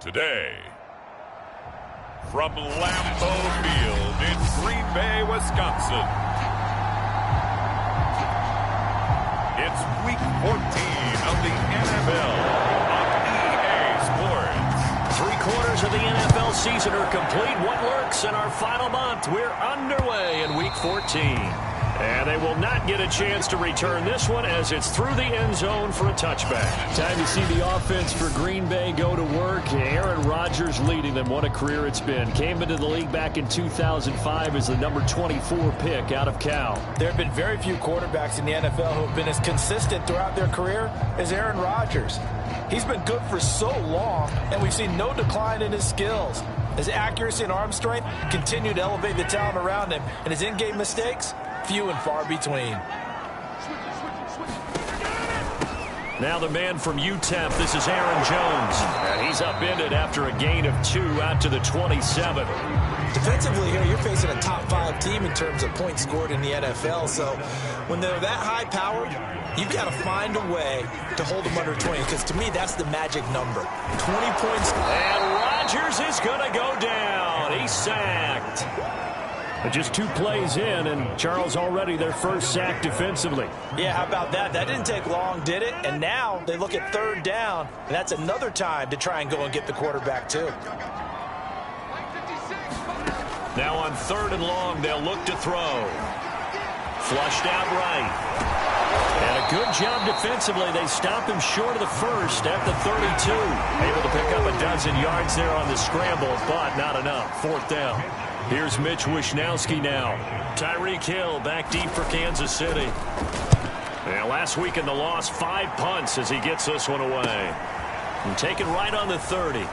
Today, from Lambeau Field in Green Bay, Wisconsin, it's Week 14 of the NFL on EA Sports. 3/4 of the NFL season are complete. What lurks in our final month? We're underway in Week 14. And they will not get a chance to return this one as it's through the end zone for a touchback. Time to see the offense for Green Bay go to work. Aaron Rodgers leading them. What a career it's been. Came into the league back in 2005 as the number 24 pick out of Cal. There have been very few quarterbacks in the NFL who have been as consistent throughout their career as Aaron Rodgers. He's been good for so long, and we've seen no decline in his skills. His accuracy and arm strength continue to elevate the talent around him, and his in-game mistakes, few and far between. Now the man from UTEP, this is Aaron Jones. And he's upended after a gain of 2 out to the 27. Defensively here, you're facing a top 5 team in terms of points scored in the NFL. So when they're that high powered, you've got to find a way to hold them under 20. Because to me, that's the magic number. 20 points. And Rodgers is going to go down. He's sacked. But just 2 plays in, and Charles already their first sack defensively. Yeah, how about that? That didn't take long, did it? And now they look at 3rd down, and that's another time to try and go and get the quarterback too. Now on 3rd and long, they'll look to throw. Flushed out right. And a good job defensively. They stop him short of the first at the 32. Able to pick up a dozen yards there on the scramble, but not enough. 4th down. Here's Mitch Wishnowski now. Tyreek Hill back deep for Kansas City. And last week in the loss, 5 punts as he gets this one away. And taken right on the 30.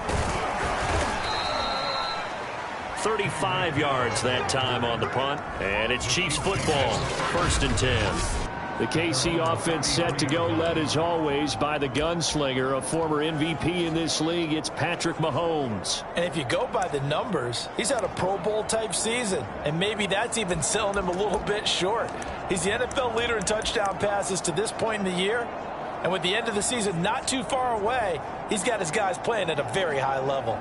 35 yards that time on the punt. And it's Chiefs football. 1st and 10. The KC offense set to go, led as always by the gunslinger, a former MVP in this league. It's Patrick Mahomes. And if you go by the numbers, he's had a Pro Bowl type season, and maybe that's even selling him a little bit short. He's the NFL leader in touchdown passes to this point in the year, and with the end of the season not too far away, he's got his guys playing at a very high level.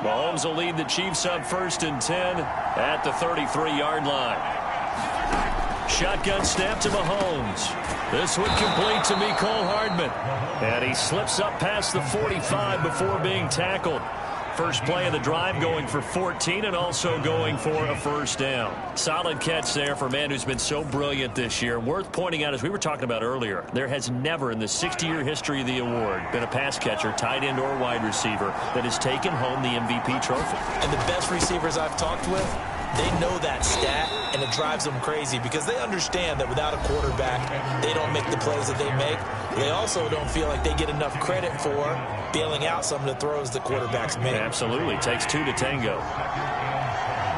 Mahomes will lead the Chiefs up 1st and 10 at the 33-yard line. Shotgun snap to Mahomes. This one complete to Mecole Hardman. And he slips up past the 45 before being tackled. First play of the drive going for 14 and also going for a 1st down. Solid catch there for a man who's been so brilliant this year. Worth pointing out, as we were talking about earlier, there has never in the 60-year history of the award been a pass catcher, tight end, or wide receiver that has taken home the MVP trophy. And the best receivers I've talked with, they know that stat, and it drives them crazy because they understand that without a quarterback, they don't make the plays that they make. They also don't feel like they get enough credit for bailing out some of the throws the quarterbacks make. Absolutely. Takes 2 to tango.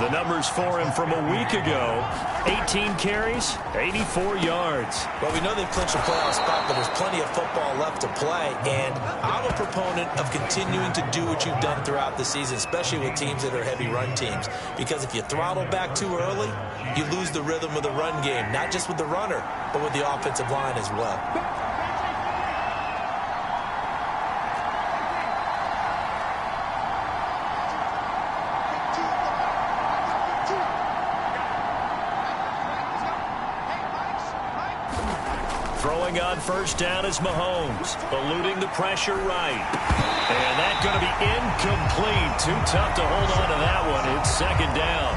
The numbers for him from a week ago, 18 carries, 84 yards. Well, we know they've clinched a playoff spot, but there's plenty of football left to play, and I'm a proponent of continuing to do what you've done throughout the season, especially with teams that are heavy run teams, because if you throttle back too early, you lose the rhythm of the run game, not just with the runner, but with the offensive line as well. Throwing on 1st down is Mahomes, eluding the pressure right. And that's going to be incomplete. Too tough to hold on to that one. It's 2nd down.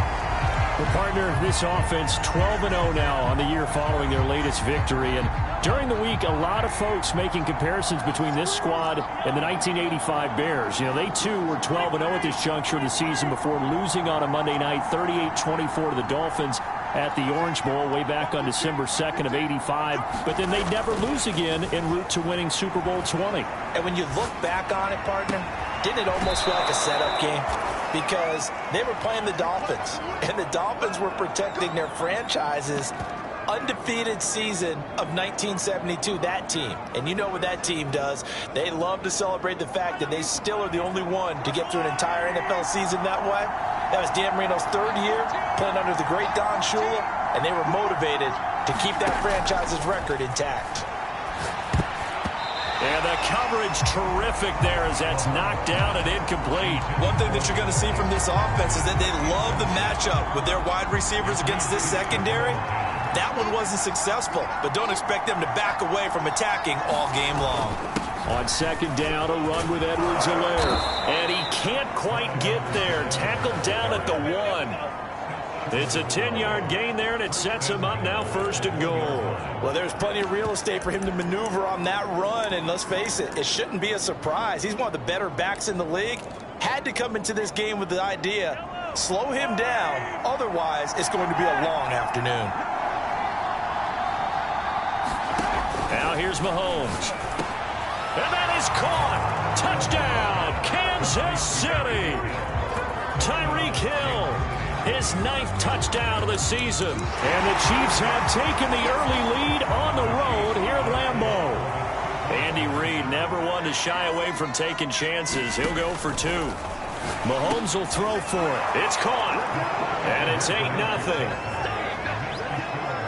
Well, partner, this offense 12-0 now on the year following their latest victory. And during the week, a lot of folks making comparisons between this squad and the 1985 Bears. You know, they too were 12-0 at this juncture of the season before losing on a Monday night 38-24 to the Dolphins at the Orange Bowl way back on December 2nd of '85. But then they'd never lose again en route to winning Super Bowl 20. And when you look back on it, partner, didn't it almost feel like a setup game? Because they were playing the Dolphins, and the Dolphins were protecting their franchises undefeated season of 1972, that team. And you know what that team does. They love to celebrate the fact that they still are the only one to get through an entire NFL season that way. That was Dan Marino's third year playing under the great Don Shula, and they were motivated to keep that franchise's record intact. And the coverage terrific there as that's knocked down and incomplete. One thing that you're going to see from this offense is that they love the matchup with their wide receivers against this secondary. That one wasn't successful, but don't expect them to back away from attacking all game long. On second down, a run with Edwards-Helaire. And he can't quite get there. Tackled down at the 1. It's a 10-yard gain there, and it sets him up now first and goal. Well, there's plenty of real estate for him to maneuver on that run, and let's face it, it shouldn't be a surprise. He's one of the better backs in the league. Had to come into this game with the idea, slow him down, otherwise it's going to be a long afternoon. Now here's Mahomes. And that is caught. Touchdown, Kansas City. Tyreek Hill. His 9th touchdown of the season. And the Chiefs have taken the early lead on the road here at Lambeau. Andy Reid never one to shy away from taking chances. He'll go for 2. Mahomes will throw for it. It's caught. And it's 8-0.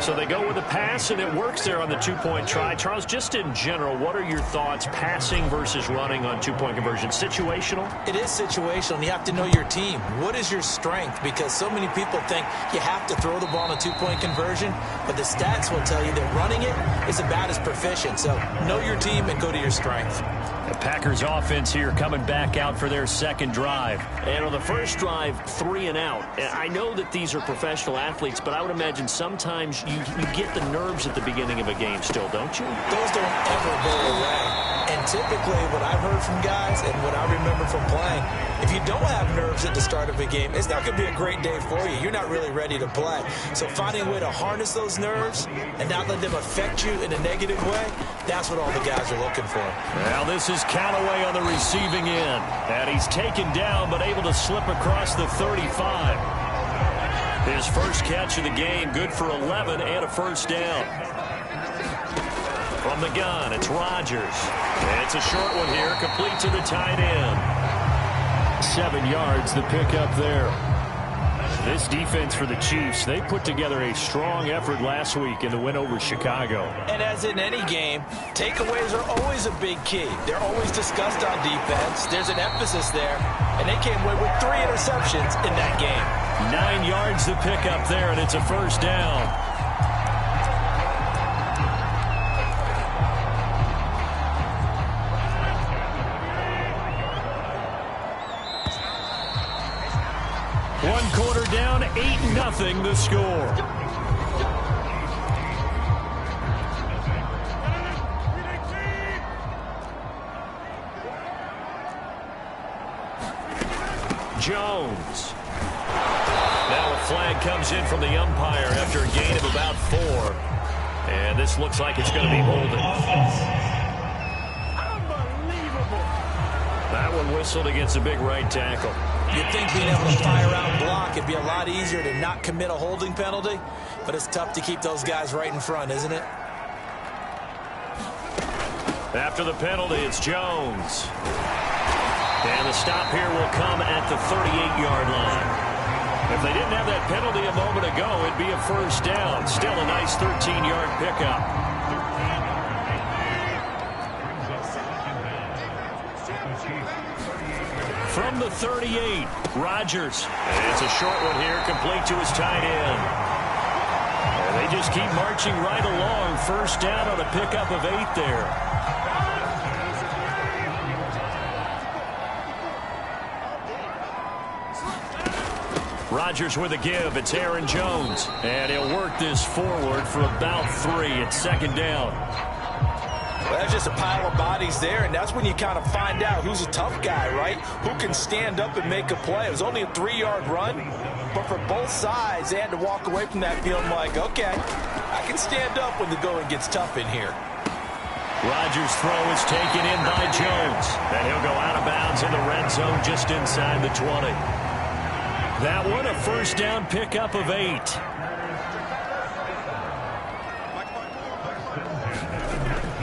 So they go with a pass, and it works there on the 2-point try. Charles, just in general, what are your thoughts passing versus running on 2-point conversion? Situational? It is situational, and you have to know your team. What is your strength? Because so many people think you have to throw the ball on a 2-point conversion, but the stats will tell you that running it is about as proficient. So know your team and go to your strength. The Packers offense here coming back out for their second drive. And on the first drive, 3 and out. I know that these are professional athletes, but I would imagine sometimes you get the nerves at the beginning of a game still, don't you? Those don't ever go away. And typically what I've heard from guys and what I remember from playing, if you don't have nerves at the start of a game, it's not going to be a great day for you. You're not really ready to play. So finding a way to harness those nerves and not let them affect you in a negative way, that's what all the guys are looking for. Well, this is Callaway on the receiving end. And he's taken down but able to slip across the 35. His first catch of the game, good for 11 and a first down. From the gun, it's Rodgers. It's a short one here, complete to the tight end. 7 yards, the pickup there. This defense for the Chiefs, they put together a strong effort last week in the win over Chicago. And as in any game, takeaways are always a big key. They're always discussed on defense. There's an emphasis there, and they came away with 3 interceptions in that game. 9 yards to pick up there, and it's a first down. One quarter down, 8-0 the score. Jones. Now a flag comes in from the umpire after a gain of about 4. And this looks like it's going to be holding. Unbelievable. That one whistled against a big right tackle. You'd think being able to fire out and block, it'd be a lot easier to not commit a holding penalty, but it's tough to keep those guys right in front, isn't it? After the penalty, it's Jones. And the stop here will come at the 38-yard line. If they didn't have that penalty a moment ago, it'd be a first down. Still a nice 13-yard pickup. From the 38, Rodgers. And it's a short one here, complete to his tight end. And they just keep marching right along. First down on a pickup of 8 there. Rodgers with a give. It's Aaron Jones. And he'll work this forward for about 3. It's second down. Well, that's just a pile of bodies there, and that's when you kind of find out who's a tough guy, right? Who can stand up and make a play. It was only a 3-yard run, but for both sides, they had to walk away from that feeling like, okay, I can stand up when the going gets tough in here. Rodgers' throw is taken in by Jones, and he'll go out of bounds in the red zone just inside the 20. That one, a first down pickup of 8.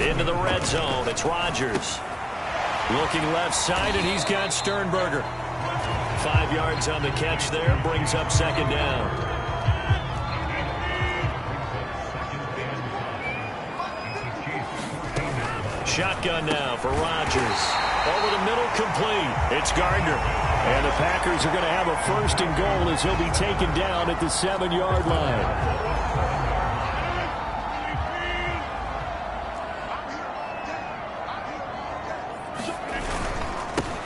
Into the red zone, it's Rodgers. Looking left side, and he's got Sternberger. 5 yards on the catch there, brings up second down. Shotgun now for Rodgers. Over the middle, complete. It's Gardner. And the Packers are going to have a first and goal as he'll be taken down at the 7-yard line.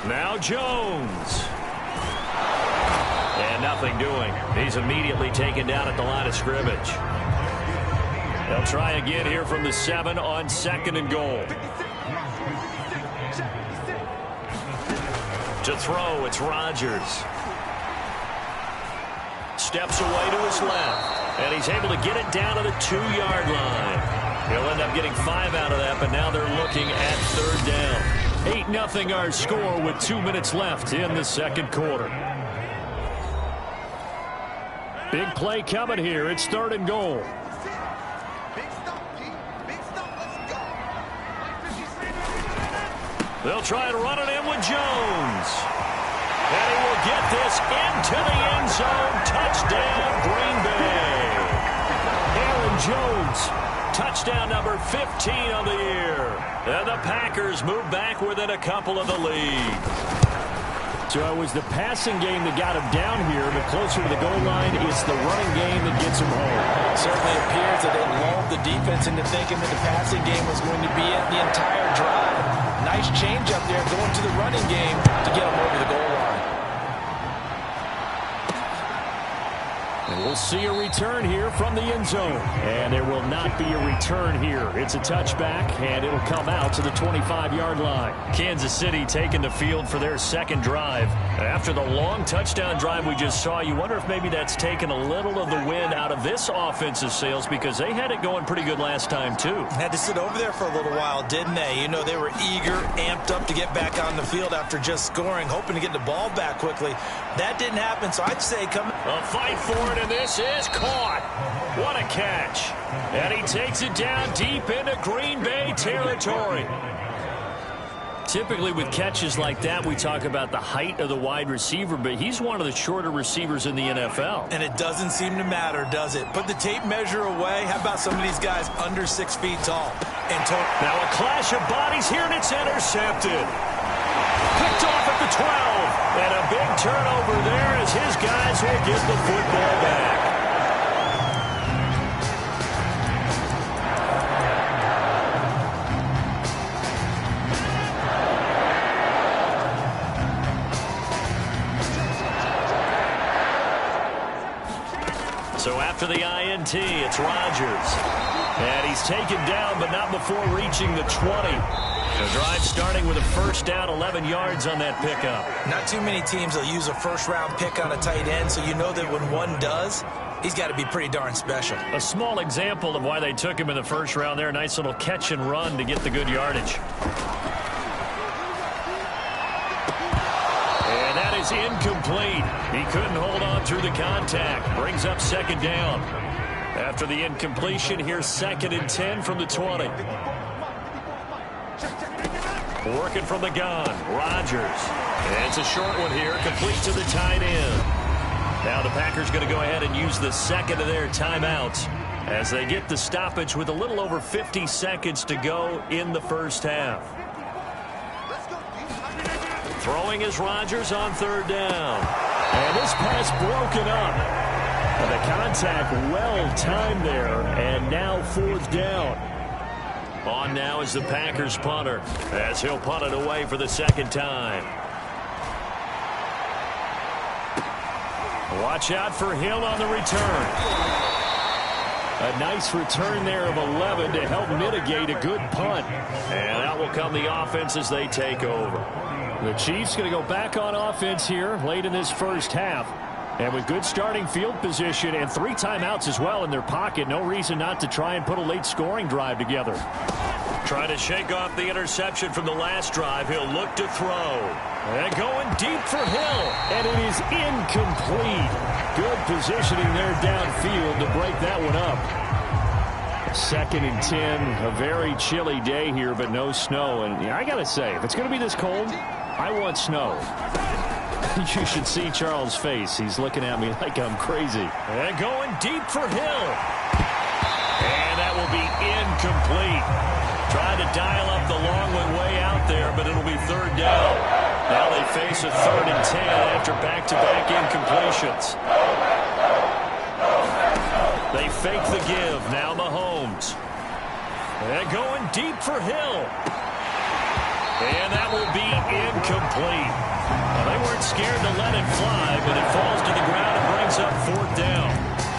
Now Jones. And nothing doing. He's immediately taken down at the line of scrimmage. They'll try again here from the 7 on second and goal. To throw, it's Rodgers. Steps away to his left. And he's able to get it down to the 2-yard line. He'll end up getting 5 out of that, but now they're looking at third down. 8-0 our score with 2 minutes left in the second quarter. Big play coming here. It's third and goal. They'll try and run it in with Jones. And he will get this into the end zone. Touchdown, Green Bay. Aaron Jones, touchdown number 15 on the year. And the Packers move back within a couple of the lead. So it was the passing game that got him down here, but closer to the goal line, it's the running game that gets him home. It certainly appears that they lulled the defense into thinking that the passing game was going to be it the entire drive. Nice change up there going to the running game to get him over the goal line. And we'll see a return here from the end zone. And there will not be a return here. It's a touchback, and it'll come out to the 25-yard line. Kansas City taking the field for their second drive. After the long touchdown drive we just saw, you wonder if maybe that's taken a little of the wind out of this offensive sails because they had it going pretty good last time, too. Had to sit over there for a little while, didn't they? You know, they were eager, amped up to get back on the field after just scoring, hoping to get the ball back quickly. That didn't happen, so I'd say come. A fight for it, and this is caught. What a catch. And he takes it down deep into Green Bay territory. Typically with catches like that, we talk about the height of the wide receiver, but he's one of the shorter receivers in the NFL. And it doesn't seem to matter, does it? Put the tape measure away. How about some of these guys under 6 feet tall? Now a clash of bodies here, and it's intercepted. Picked off at the 12. And a big turnover there as his guys will get the football back. So after the INT, it's Rodgers. And he's taken down, but not before reaching the 20. The drive starting with a first down, 11 yards on that pickup. Not too many teams will use a first-round pick on a tight end, so you know that when one does, he's got to be pretty darn special. A small example of why they took him in the first round there. Nice little catch and run to get the good yardage. And that is incomplete. He couldn't hold on through the contact. Brings up second down. After the incompletion, here's 2nd and 10 from the 20. Working from the gun, Rodgers. And it's a short one here, complete to the tight end. Now the Packers going to go ahead and use the second of their timeouts as they get the stoppage with a little over 50 seconds to go in the first half. Throwing is Rodgers on third down. And this pass broken up. And the contact well-timed there, and now fourth down. On now is the Packers punter as he'll punt it away for the second time. Watch out for Hill on the return. A nice return there of 11 to help mitigate a good punt. And out will come the offense as they take over. The Chiefs going to go back on offense here late in this first half. And with good starting field position and 3 timeouts as well in their pocket, no reason not to try and put a late scoring drive together. Trying to shake off the interception from the last drive. He'll look to throw. And going deep for Hill. And it is incomplete. Good positioning there downfield to break that one up. 2nd and 10, a very chilly day here, but no snow. And I got to say, if it's going to be this cold, I want snow. You should see Charles' face. He's looking at me like I'm crazy. And going deep for Hill. And that will be incomplete. Tried to dial up the long one way out there, but it'll be 3rd down. Now they face a 3rd and 10 after back-to-back incompletions. They fake the give. Now Mahomes. And going deep for Hill. And that will be incomplete. Well, they weren't scared to let it fly, but it falls to the ground and brings up 4th down.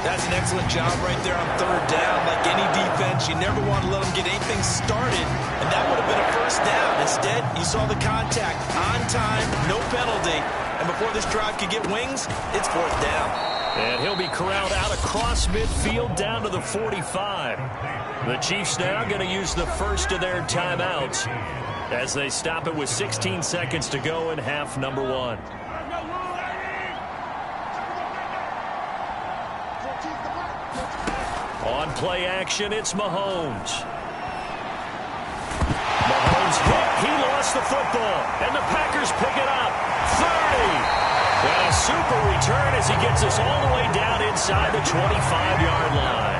That's an excellent job right there on 3rd down. Like any defense, you never want to let them get anything started, and that would have been a 1st down. Instead, you saw the contact on time, no penalty, and before this drive could get wings, it's 4th down. And he'll be corralled out across midfield down to the 45. The Chiefs now going to use the first of their timeouts as they stop it with 16 seconds to go in half number 1. On play action, it's Mahomes. Mahomes hit. He lost the football, and the Packers pick it up. 30. And a super return as he gets us all the way down inside the 25-yard line.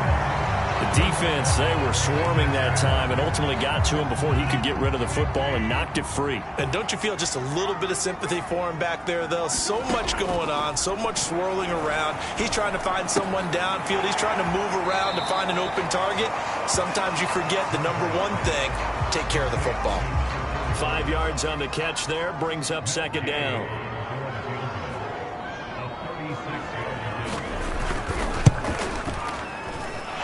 The defense, they were swarming that time and ultimately got to him before he could get rid of the football and knocked it free. And don't you feel just a little bit of sympathy for him back there, though? So much going on, so much swirling around. He's trying to find someone downfield. He's trying to move around to find an open target. Sometimes you forget the number one thing, take care of the football. 5 yards on the catch there, brings up 2nd down.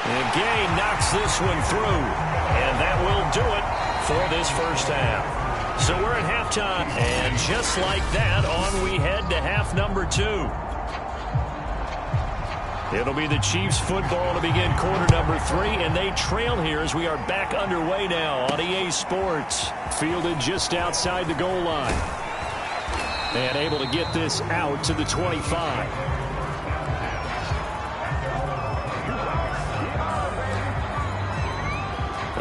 And Gay knocks this one through, and that will do it for this first half. So we're at halftime, and just like that, on we head to half number 2. It'll be the Chiefs football to begin quarter number 3, and they trail here as we are back underway now on EA Sports. Fielded just outside the goal line. And able to get this out to the 25.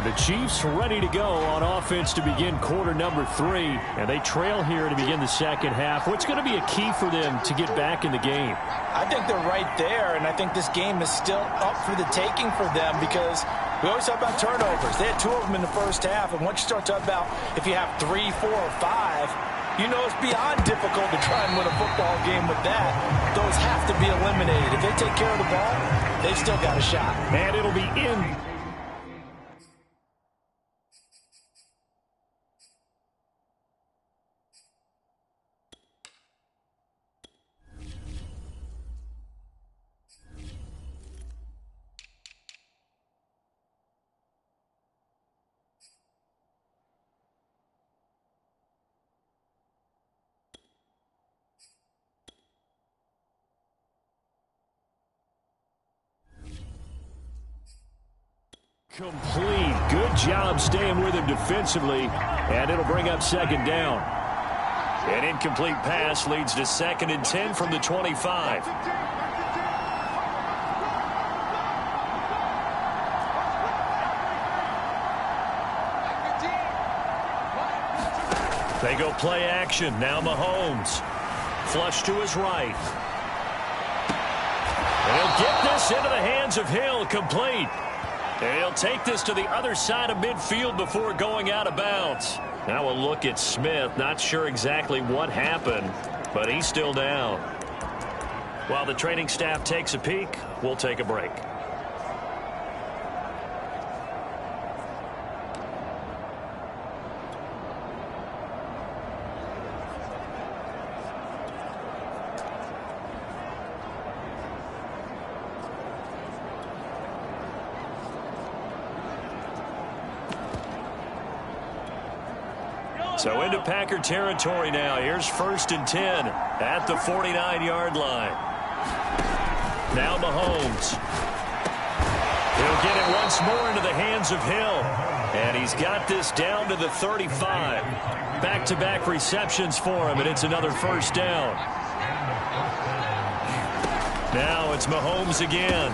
The Chiefs ready to go on offense to begin quarter number 3, and they trail here to begin the second half. What's going to be a key for them to get back in the game? I think they're right there, and I think this game is still up for the taking for them because we always talk about turnovers. They had 2 of them in the first half, and once you start talking about if you have 3, 4, or 5, you know it's beyond difficult to try and win a football game with that. Those have to be eliminated. If they take care of the ball, they've still got a shot. And it'll be in. Complete. Good job staying with him defensively, and it'll bring up 2nd down. An incomplete pass leads to 2nd and 10 from the 25. They go play action. Now Mahomes. Flush to his right. And he'll get this into the hands of Hill. Complete. And he'll take this to the other side of midfield before going out of bounds. Now a look at Smith. Not sure exactly what happened, but he's still down. While the training staff takes a peek, we'll take a break. So into Packer territory now. Here's 1st and 10 at the 49-yard line. Now Mahomes. He'll get it once more into the hands of Hill. And he's got this down to the 35. Back-to-back receptions for him, and it's another 1st down. Now it's Mahomes again.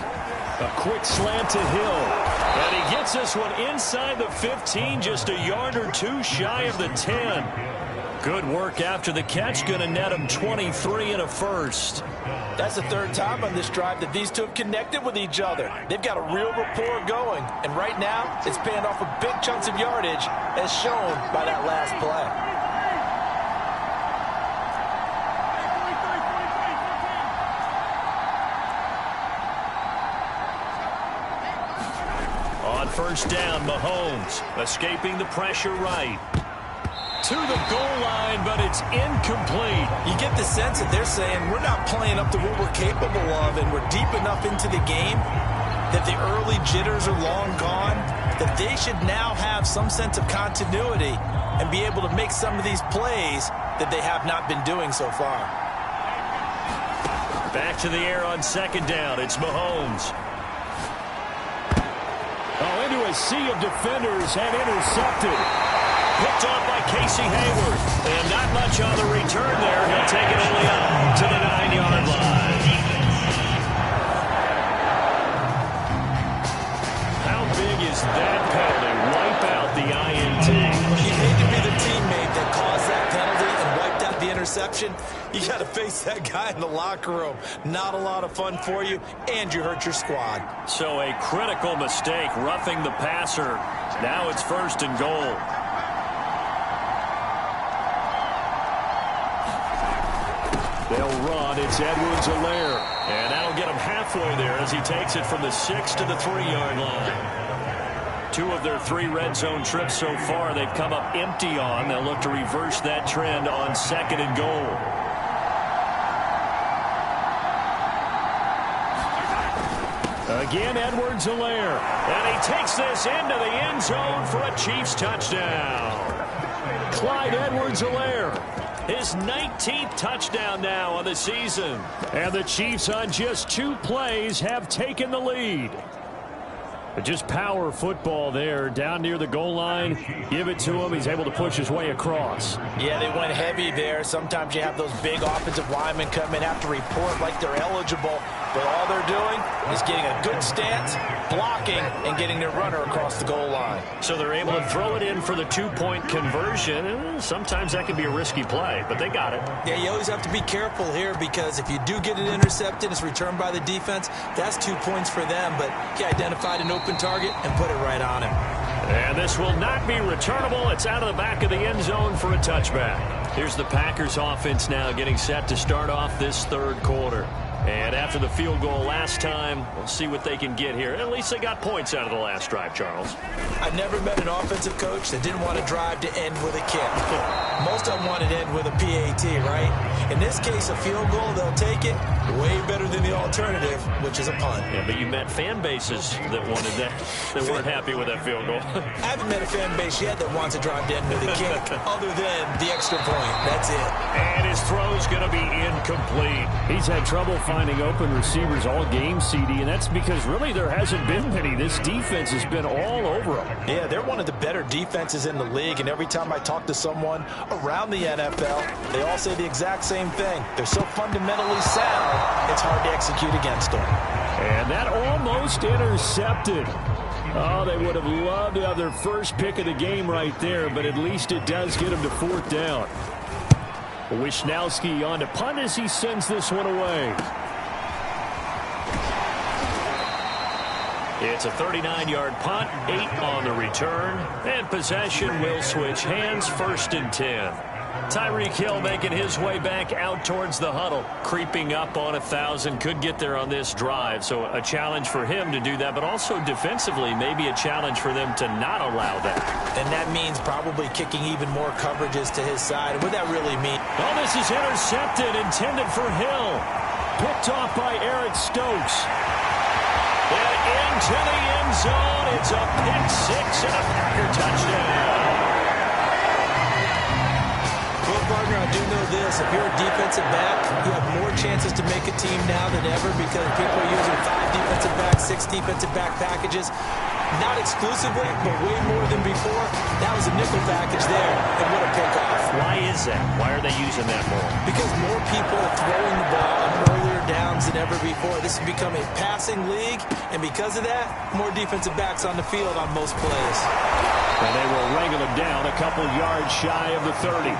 A quick slant to Hill. And he gets this one inside the 15, just a yard or two shy of the 10. Good work after the catch, going to net him 23 and a first. That's the third time on this drive that these two have connected with each other. They've got a real rapport going, and right now it's paying off with big chunks of yardage, as shown by that last play. On first down, Mahomes escaping the pressure right. To the goal line, but it's incomplete. You get the sense that they're saying we're not playing up to what we're capable of, and we're deep enough into the game that the early jitters are long gone, that they should now have some sense of continuity and be able to make some of these plays that they have not been doing so far. Back to the air on second down. It's Mahomes. Oh, into a sea of defenders and intercepted. Picked off by Casey Hayward. And not much on the return there. He'll take it only up to the 9-yard line. How big is that penalty? Wipe out the INT. You hate to be the teammate that caused that penalty and wiped out the interception. You got to face that guy in the locker room. Not a lot of fun for you, and you hurt your squad. So a critical mistake, roughing the passer. Now it's first and goal. They'll run. It's Edwards-Helaire. And that'll get him halfway there as he takes it from the 6 to the 3-yard line. 2 of their 3 red zone trips so far they've come up empty on. They'll look to reverse that trend on second and goal. Again, Edwards-Helaire. And he takes this into the end zone for a Chiefs touchdown. Clyde Edwards-Helaire. His 19th touchdown now on the season. And the Chiefs on just 2 plays have taken the lead. But just power football there, down near the goal line. Give it to him. He's able to push his way across. Yeah, they went heavy there. Sometimes you have those big offensive linemen come in, have to report like they're eligible. But all they're doing is getting a good stance, blocking, and getting their runner across the goal line. So they're able to throw it in for the 2-point conversion. And sometimes that can be a risky play, but they got it. Yeah, you always have to be careful here because if you do get it intercepted, it's returned by the defense. That's 2 points for them, but he identified an open target and put it right on him. And this will not be returnable. It's out of the back of the end zone for a touchback. Here's the Packers offense now getting set to start off this third quarter. And after the field goal last time, we'll see what they can get here. At least they got points out of the last drive, Charles. I've never met an offensive coach that didn't want to drive to end with a kick. Most of them want to end with a PAT, right? In this case, a field goal, they'll take it. Way better than the alternative, which is a punt. Yeah, but you met fan bases that wanted that, that weren't happy with that field goal. I haven't met a fan base yet that wants to drive to end with a kick, other than the extra point. That's it. And his throw's going to be incomplete. He's had trouble finding open receivers all game, CD, and that's because really there hasn't been many. This defense has been all over them. Yeah, they're one of the better defenses in the league, and every time I talk to someone around the NFL, they all say the exact same thing. They're so fundamentally sound, it's hard to execute against them. And that almost intercepted. Oh, they would have loved to have their first pick of the game right there, but at least it does get them to 4th down. Wisnowski on to punt as he sends this one away. It's a 39-yard punt, 8 on the return, and possession will switch hands, 1st and 10. Tyreek Hill making his way back out towards the huddle, creeping up on 1,000, could get there on this drive, so a challenge for him to do that, but also defensively maybe a challenge for them to not allow that. And that means probably kicking even more coverages to his side. What would that really mean? Oh, this is intercepted, intended for Hill. Picked off by Eric Stokes. And into the end zone, it's a pick 6 and a Packer touchdown. Well, Gardner, I do know this. If you're a defensive back, you have more chances to make a team now than ever because people are using 5 defensive backs, 6 defensive back packages. Not exclusively, but way more than before. That was a nickel package there, and what a pickoff. Why is that? Why are they using that more? Because more people are throwing the ball on earlier downs than ever before. This has become a passing league, and because of that, more defensive backs on the field on most plays. And they will wrangle him down a couple yards shy of the 30.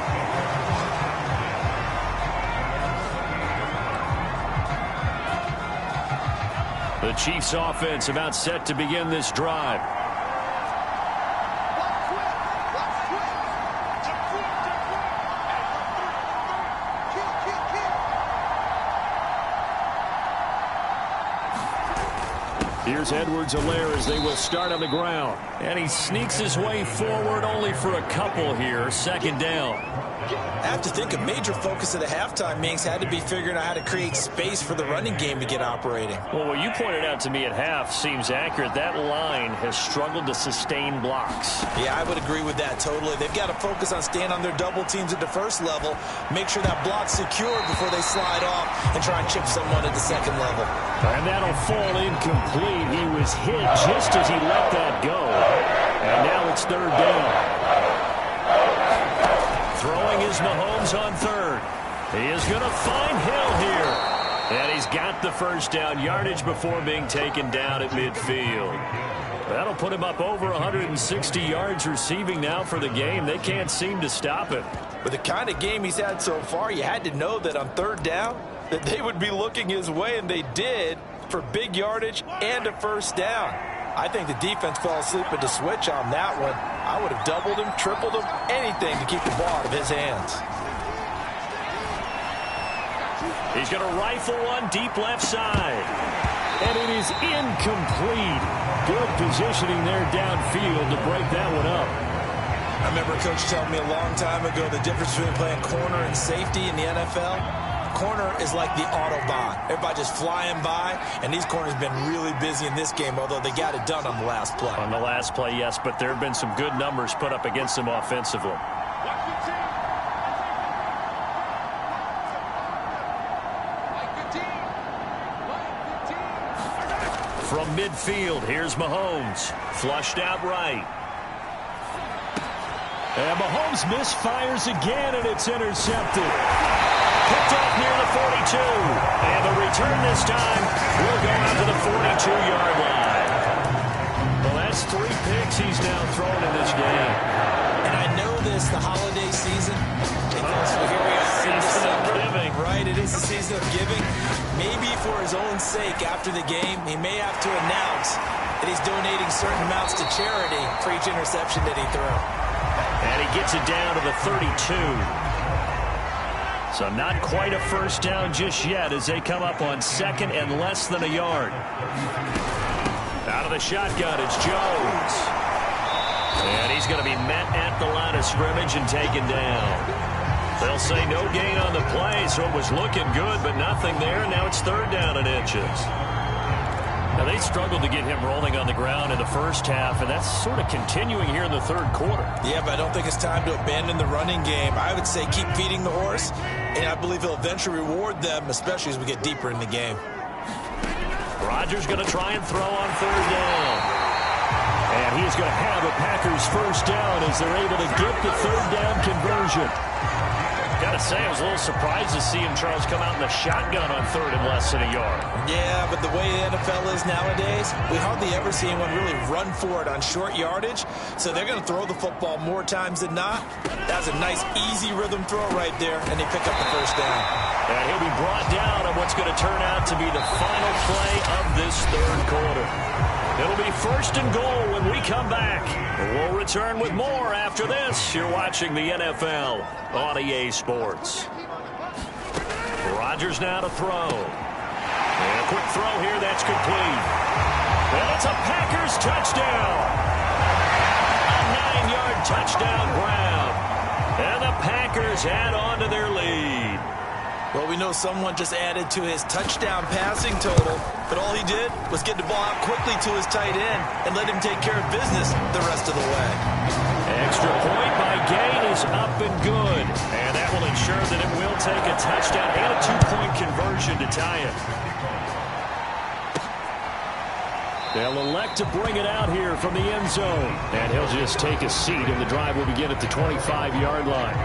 The Chiefs offense about set to begin this drive. Here's Edwards-Helaire as they will start on the ground. And he sneaks his way forward only for a couple here. Second down. I have to think a major focus of the halftime meetings had to be figuring out how to create space for the running game to get operating. Well, what you pointed out to me at half seems accurate. That line has struggled to sustain blocks. Yeah, I would agree with that totally. They've got to focus on staying on their double teams at the first level, make sure that block's secured before they slide off and try and chip someone at the second level. And that'll fall incomplete. He was hit just as he let that go. And now it's third down. Throwing is Mahomes on third. He is going to find Hill here. And he's got the first down yardage before being taken down at midfield. That'll put him up over 160 yards receiving now for the game. They can't seem to stop it. With the kind of game he's had so far, you had to know that on third down that they would be looking his way, and they did, for big yardage and a first down. I think the defense fell asleep at the switch on that one. I would have doubled him, tripled him, anything to keep the ball out of his hands. He's going to rifle one deep left side. And it is incomplete. Good positioning there downfield to break that one up. I remember a coach telling me a long time ago the difference between playing corner and safety in the NFL. Corner is like the Autobahn. Everybody just flying by, and these corners have been really busy in this game, although they got it done on the last play. On the last play, yes, but there have been some good numbers put up against them offensively. From midfield, here's Mahomes. Flushed out right. And Mahomes misfires again, and it's intercepted. Picked off near the 42. And the return this time will go out to the 42-yard line. Well, that's 3 picks he's now thrown in this game. And I know this, the holiday season, because here we are in December. Giving. Right, it is the season of giving. Maybe for his own sake after the game, he may have to announce that he's donating certain amounts to charity for each interception that he threw. And he gets it down to the 32. So not quite a first down just yet as they come up on second and less than a yard. Out of the shotgun, it's Jones. And he's going to be met at the line of scrimmage and taken down. They'll say no gain on the play, so it was looking good, but nothing there. Now it's third down and inches. Now, they struggled to get him rolling on the ground in the first half, and that's sort of continuing here in the third quarter. Yeah, but I don't think it's time to abandon the running game. I would say keep feeding the horse, and I believe he'll eventually reward them, especially as we get deeper in the game. Rodgers going to try and throw on third down. And he's going to have a Packers first down as they're able to get the third down conversion. Got to say, I was a little surprised to see him, Charles, come out in the shotgun on third and less than a yard. Yeah, but the way the NFL is nowadays, we hardly ever see anyone really run for it on short yardage. So they're going to throw the football more times than not. That's a nice, easy rhythm throw right there, and they pick up the first down. And he'll be brought down on what's going to turn out to be the final play of this third quarter. It'll be first and goal when we come back. We'll return with more after this. You're watching the NFL on EA Sports. Rodgers now to throw. And a quick throw here, that's complete. And it's a Packers touchdown. A 9-yard touchdown grab. And the Packers add on to their lead. Well, we know someone just added to his touchdown passing total, but all he did was get the ball out quickly to his tight end and let him take care of business the rest of the way. Extra point by Gain is up and good. And that will ensure that it will take a touchdown and a 2-point conversion to tie it. They'll elect to bring it out here from the end zone. And he'll just take a seat, and the drive will begin at the 25-yard line.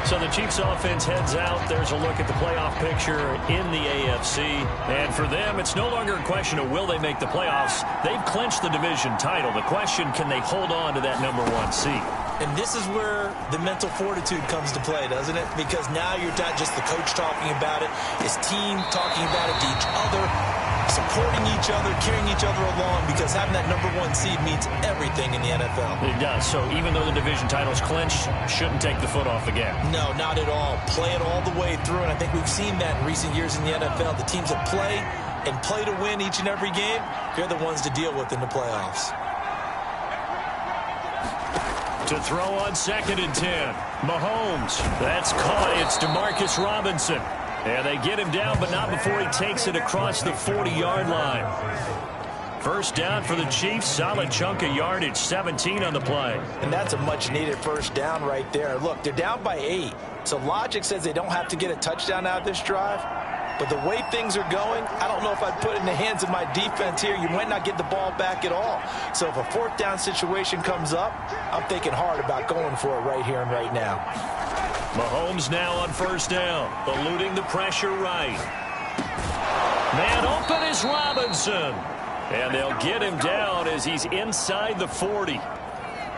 So the Chiefs offense heads out. There's a look at the playoff picture in the AFC. And for them, it's no longer a question of will they make the playoffs. They've clinched the division title. The question, can they hold on to that #1 seed? And this is where the mental fortitude comes to play, doesn't it? Because now you're not just the coach talking about it, his team talking about it to each other, supporting each other, carrying each other along, because having that #1 seed means everything in the NFL. It does. So even though the division title's clinched, shouldn't take the foot off the gas. No, not at all. Play it all the way through, and I think we've seen that in recent years in the NFL. The teams that play and play to win each and every game, they're the ones to deal with in the playoffs. To throw on 2nd and 10. Mahomes. That's caught. It's Demarcus Robinson. And they get him down, but not before he takes it across the 40-yard line. First down for the Chiefs. Solid chunk of yardage. 17 on the play. And that's a much-needed first down right there. Look, they're down by 8. So logic says they don't have to get a touchdown out of this drive. But the way things are going, I don't know if I'd put it in the hands of my defense here. You might not get the ball back at all. So if a 4th down situation comes up, I'm thinking hard about going for it right here and right now. Mahomes now on first down, eluding the pressure right. Man open is Robinson. And they'll get him down as he's inside the 40.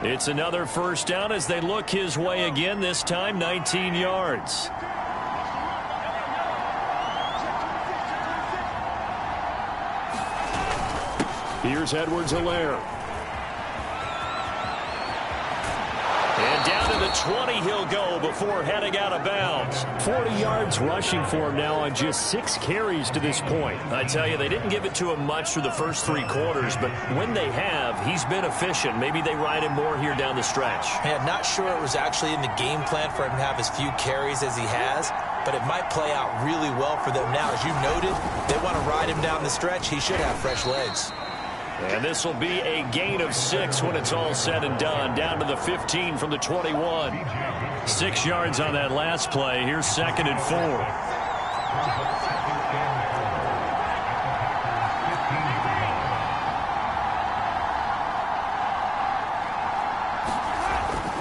It's another first down as they look his way again, this time 19 yards. Here's Edwards-Helaire. And down to the 20 he'll go before heading out of bounds. 40 yards rushing for him now on just 6 carries to this point. I tell you, they didn't give it to him much through the first 3 quarters, but when they have, he's been efficient. Maybe they ride him more here down the stretch. Man, not sure it was actually in the game plan for him to have as few carries as he has, but it might play out really well for them now. As you noted, they want to ride him down the stretch. He should have fresh legs. And this will be a gain of 6 when it's all said and done. Down to the 15 from the 21. 6 yards on that last play. Here's 2nd and 4.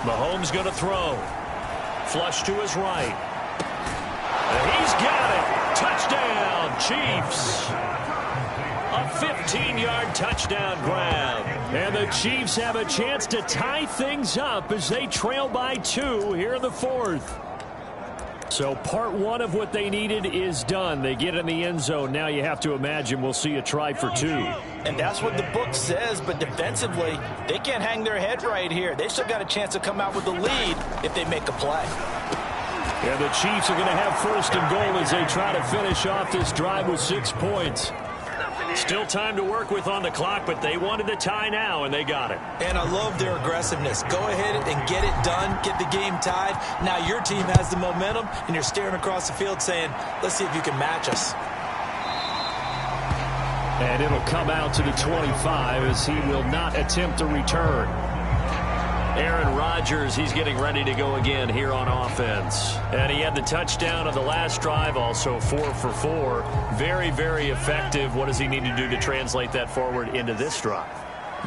Mahomes going to throw. Flush to his right. And he's got it. Touchdown, Chiefs. A 15-yard touchdown grab. And the Chiefs have a chance to tie things up as they trail by 2 here in the 4th. So part 1 of what they needed is done. They get in the end zone. Now you have to imagine we'll see a try for 2. And that's what the book says, but defensively, they can't hang their head right here. They still got a chance to come out with the lead if they make a play. And the Chiefs are going to have 1st and goal as they try to finish off this drive with 6 points. Still time to work with on the clock, but they wanted the tie now, and they got it. And I love their aggressiveness. Go ahead and get it done, get the game tied. Now your team has the momentum, and you're staring across the field saying, let's see if you can match us. And it'll come out to the 25 as he will not attempt a return. Aaron Rodgers, he's getting ready to go again here on offense. And he had the touchdown on the last drive, also 4 for 4. Very, very effective. What does he need to do to translate that forward into this drive?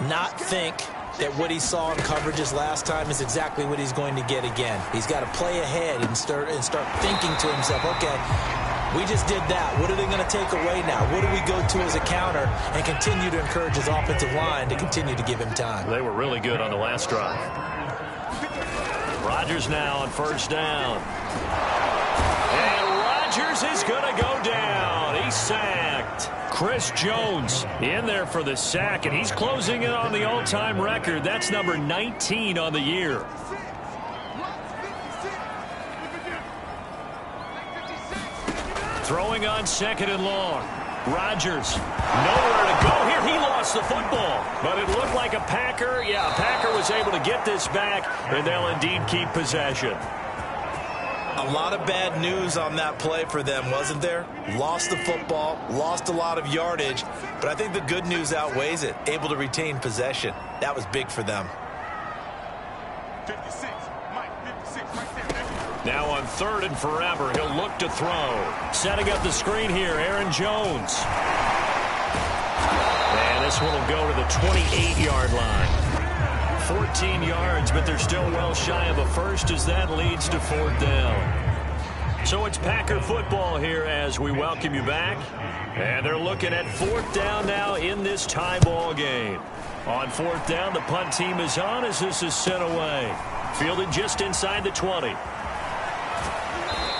Not think that what he saw in coverages last time is exactly what he's going to get again. He's got to play ahead and start thinking to himself, okay, we just did that. What are they going to take away now? What do we go to as a counter? And continue to encourage his offensive line to continue to give him time. They were really good on the last drive. Rodgers now on first down. And Rodgers is going to go down. He's sacked. Chris Jones in there for the sack, and he's closing in on the all-time record. That's number 19 on the year. Throwing on 2nd and long. Rodgers, nowhere to go here. He lost the football, but it looked like a Packer. Yeah, a Packer was able to get this back, and they'll indeed keep possession. A lot of bad news on that play for them, wasn't there? Lost the football, lost a lot of yardage, but I think the good news outweighs it. Able to retain possession. That was big for them. 56, Mike, 56, right there. Now on 3rd and forever, he'll look to throw. Setting up the screen here, Aaron Jones. And this one will go to the 28-yard line. 14 yards, but they're still well shy of a first as that leads to 4th down. So it's Packer football here as we welcome you back. And they're looking at 4th down now in this tie ball game. On 4th down, the punt team is on as this is sent away. Fielded just inside the 20.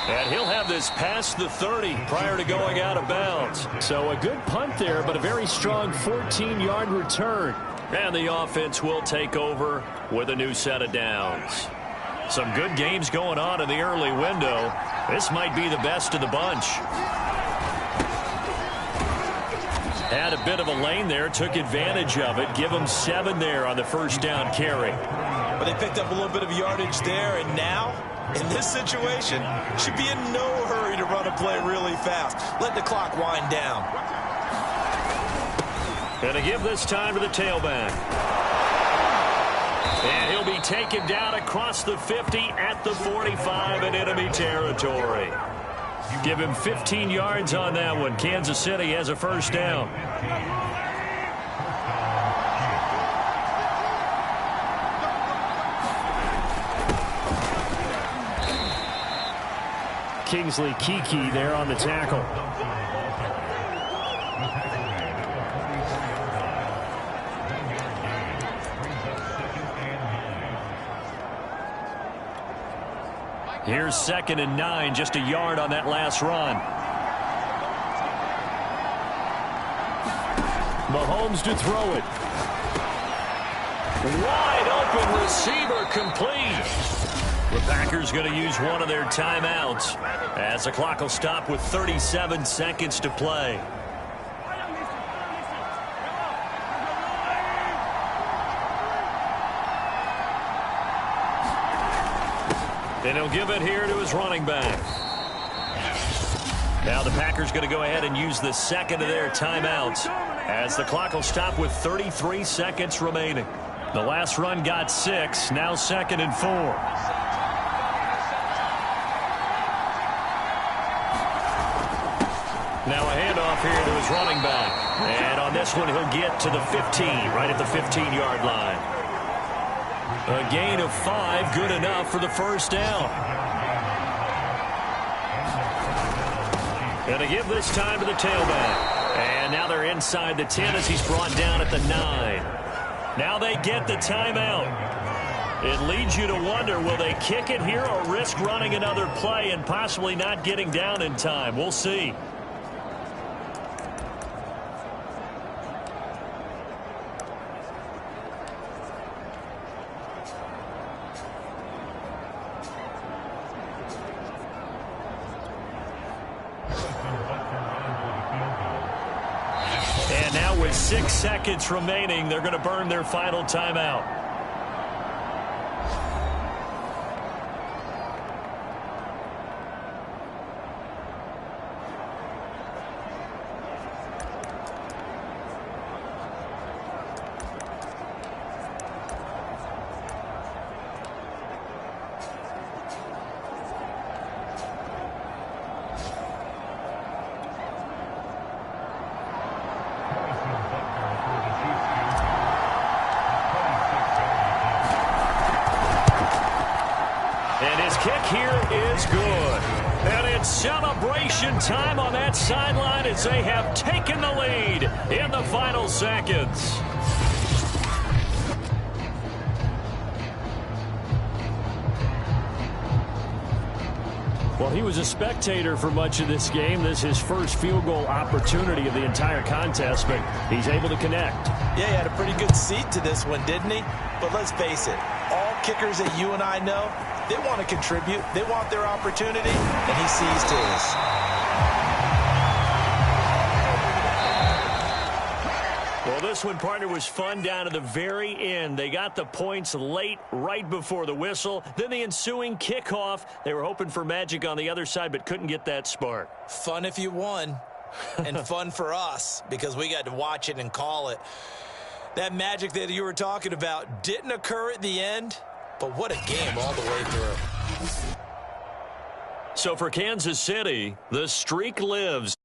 And he'll have this past the 30 prior to going out of bounds. So a good punt there, but a very strong 14-yard return. And the offense will take over with a new set of downs. Some good games going on in the early window. This might be the best of the bunch. Had a bit of a lane there, took advantage of it. Give them 7 there on the first down carry. But they picked up a little bit of yardage there, and now, in this situation, should be in no hurry to run a play really fast. Let the clock wind down. Gonna give this time to the tailback. And he'll be taken down across the 50 at the 45 in enemy territory. Give him 15 yards on that one. Kansas City has a first down. Kingsley Keke there on the tackle. Here's 2nd and 9, just a yard on that last run. Mahomes to throw it. Wide open receiver complete. The Packers going to use one of their timeouts as the clock will stop with 37 seconds to play. And he'll give it here to his running back. Now the Packers going to go ahead and use the second of their timeouts as the clock will stop with 33 seconds remaining. The last run got 6, now 2nd and 4. Now a handoff here to his running back. And on this one, he'll get to the 15, right at the 15-yard line. A gain of 5, good enough for the first down. Going to give this time to the tailback. And now they're inside the 10 as he's brought down at the 9. Now they get the timeout. It leads you to wonder, will they kick it here or risk running another play and possibly not getting down in time? We'll see. And now with 6 seconds remaining, they're going to burn their final timeout. Kick here is good. And it's celebration time on that sideline as they have taken the lead in the final seconds. Well, he was a spectator for much of this game. This is his first field goal opportunity of the entire contest, but he's able to connect. Yeah, he had a pretty good seat to this one, didn't he? But let's face it, all kickers that you and I know, they want to contribute. They want their opportunity, and he seized his. Well, this one, partner, was fun down to the very end. They got the points late, right before the whistle. Then the ensuing kickoff. They were hoping for magic on the other side, but couldn't get that spark. Fun if you won, and fun for us because we got to watch it and call it. That magic that you were talking about didn't occur at the end, but what a game all the way through. So for Kansas City, the streak lives.